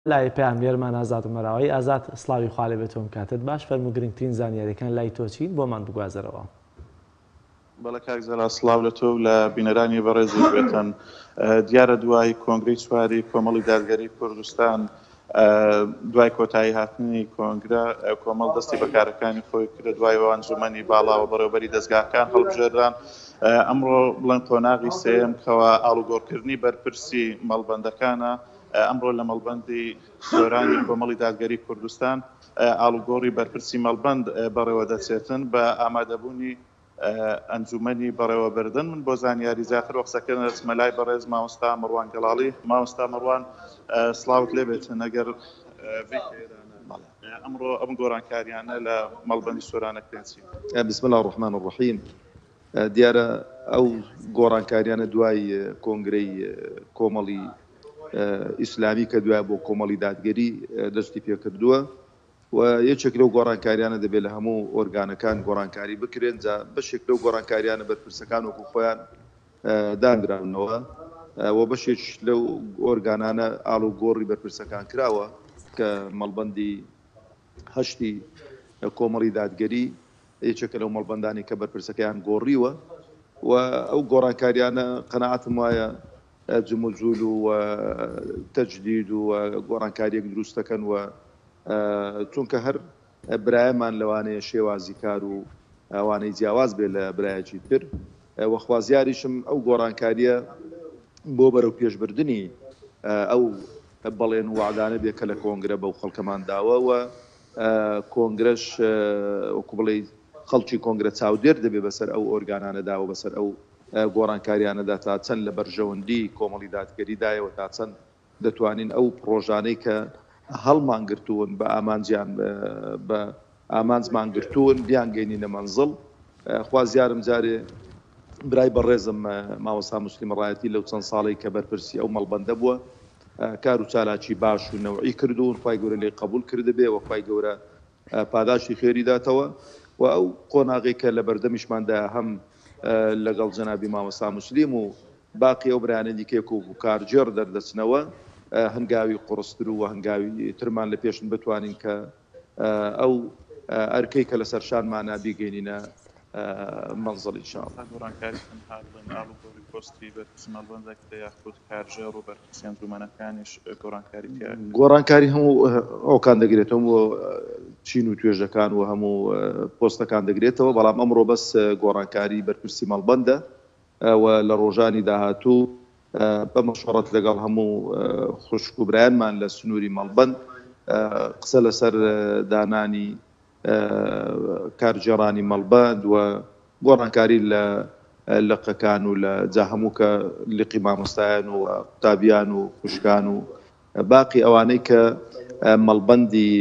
لای پەیامبەرمان ئازاد و مەراوی ئازاد سڵاوی خوا لێ بێتۆم کاتت باش فەرموو گرنگترین زانیاریەکان لای تۆ چین بۆمان بگوازەرەوە. بەڵە کاکزەلا سڵاو لە تۆ و لە بینەرانی بەڕێزی بێتن. دیارە دوای کۆنگرەی چواری کۆمەڵی دادگەری کوردستان دوای کۆتایی هاتنی کۆنگرە کۆمەڵ دەستی بەکارەکانی خۆی کرد دوای ئەنجومەنی باڵاوە بەڕێوەبەری دەستگاکان هەڵبژێردران. ئەمڕۆ بڵێن قۆناغی سێم کەوا ئاڵوگۆڕکردنی بەرپرسی مەڵبەندەکانە ئەمڕۆ لە مەڵبەندی سۆرانی کۆمەڵی دادگەری کوردستان ئاڵوگۆڕی بەرپرسی مەڵبەند بەڕێوە دەچێتن بە ئامادەبوونی ئەنجومەنی بەڕێوەبردن. من بۆ زانیاری زیاتر وەقسەکە نەچمە لای بەڕێز مامۆستا مەڕوان گەڵاڵی. مامۆستا مەڕوان سڵاوت لێ بێتن. ئەگەر ئەمڕۆ ئەم گۆڕانکاریانە لە مەڵبەندی سۆرانە پێنچی. بسم الله الرحمن الرحیم. دیارە ئەو گۆڕانکاریانە دوای کۆنگرەی کۆمەڵی ئیسلامی کە دوای بۆ کۆمەڵی دادگەری دەستی پێکردووە و یەکێک لەو گۆڕانکاریانە دەبێت لە هەموو ئۆرگانەکان گۆڕانکاری بکرێن. جا بەشێک لەو گۆڕانکاریانە بەرپرسەکان وەکو خۆیان دانراونەوە و بەشێک لەو ئۆرگانانە ئاڵوگۆڕی بەرپرسەکان کراوە کە مەڵبەندی هەشتی کۆمەڵی دادگەری یەکێکە لەو مەڵبەندانی کە بەرپرسەکەیان گۆڕیوە و ئەو گۆڕانکاریانە قەناعەتم وایە جموجول و تەجدید و گۆڕانکاریەک دروستەکەن و چونکە هەر برایەمان لەوانەیە شێوازی کار و ئەوانەی جیاواز بێ لە برایەکی تر وەخوازیاریشم ئەو گۆڕانکاریە بۆ بەرەو پێشبردننی ئەو بەڵێن وعدانە بێ کە لە کۆنگرە بەو خەڵکەمان داوە و کۆنگرەش وەکو بڵێ خەڵکی کۆنگرە چاودێر دەبێ بەسەر ئەو ئۆرگانانەدا و بەسەر ئەو گۆڕانکاریانەدا تا چەند لە بەرژەوەندی کۆمەڵی دادگەریدایەوە تا چەند دەتوانین ئەو پرۆژانەی کە هەڵمان گرتوون بە ئامانجیان بە ئامانجمان گرتوون بیانگەینی نەمەنزڵ. خوازیارم جارێ برای بەڕێزم مامۆستا موسلیم ڕایەتی لەو چەند ساڵی کە بەرپرسی ئەو مەڵبەندە بووە کار و چالاکی باش و نەوعی کردوون خوای گەورە لێ قبول کردبێ و خوای گەورە پاداشی خێری داتەوە و ئەو قۆناغی کە لە بەردەمیشماندا هەم لەگەڵ جەنابی مامۆستا موسلیم و باقی ئەو برایانە دیکەیەک و کارجێڕ دەردەچنەوە هەنگاوی قڕستر و هەنگاوی ترمان لە پێشن بتوانین کە ئەو ئەرکەی کە لەسەر شانمانە بیگەینینە منزڵ ئینشاءالله. گۆڕانکاری هەموو ئەوکان دەگرێتەوە بۆ چین و توێژەکان و هەموو پۆستەکان دەگرێتەوە بەڵام ئەمڕۆ بەس گۆڕانکاری بەرپرسی مەڵبەندە و لە ڕۆژانی داهاتوو بە مەشوەڕەت لەگەڵ هەموو خوشک و برایانمان لە سنووری مەڵبەند قسە لەسەر دانانی کارجێڕانی مەڵبەند و گۆڕانکاری لە لقەکان و لە جا هەموو کە لقی مامۆستایان و قوتابیان و خوشکان و باقی ئەوانەی کە مەڵبەندی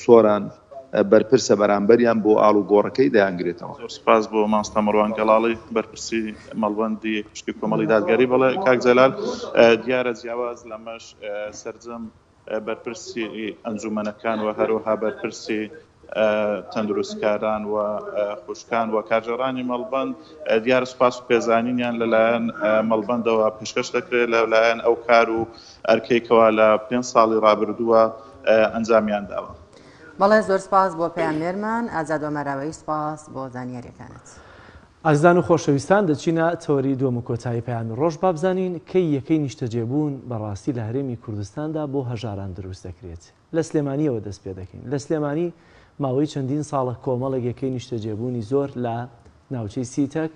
سۆران بەرپرسە بەرامبەریان بۆ ئاڵوگۆڕەکەی دەیانگرێتەوە. زۆر سپاس بۆ مامۆستا مەڕوان گەڵاڵی بەرپرسی مەڵبەندی پشتی کۆمەڵی دادگەری. بەڵێ کاک جەلال دیارە جیاواز لەمەش سەرجەم بەرپرسی ئەنجومەنەکان و هەروەها بەرپرسی تەندروستکاران و خوشکان و کارجێڕانی مەڵبەند دیارە سوپاس و پێزانینیان لەلایەن مەڵبەندەوە پێشکەش دەکرێت لەلایەن ئەو کار و ئەرکەیەکەوە لە 5 ساڵی ڕابردووە ئەنجامیان داوە. بەڵێ زۆر سپاس بۆ پەیامبەرمان ئازاد و مەراوی سپاس بۆ زانیاریەکانت. ئازیزان و خۆشەویستان دەچینە تەوەری دووەم و کۆتایی پەیامی ڕۆژ بابزانین کەی یەکەی نیشتەجێبوون بەڕاستی لە هەرێمی کوردستاندا بۆ هەژاران دروست دەکرێت. لە سلێمانیەوە دەست پێ دەکەین. لە سلێمانی ماوەی چەندین ساڵە کۆمەڵێک یەکەی نیشتەجێبوونی زۆر لە ناوچەی سیتەک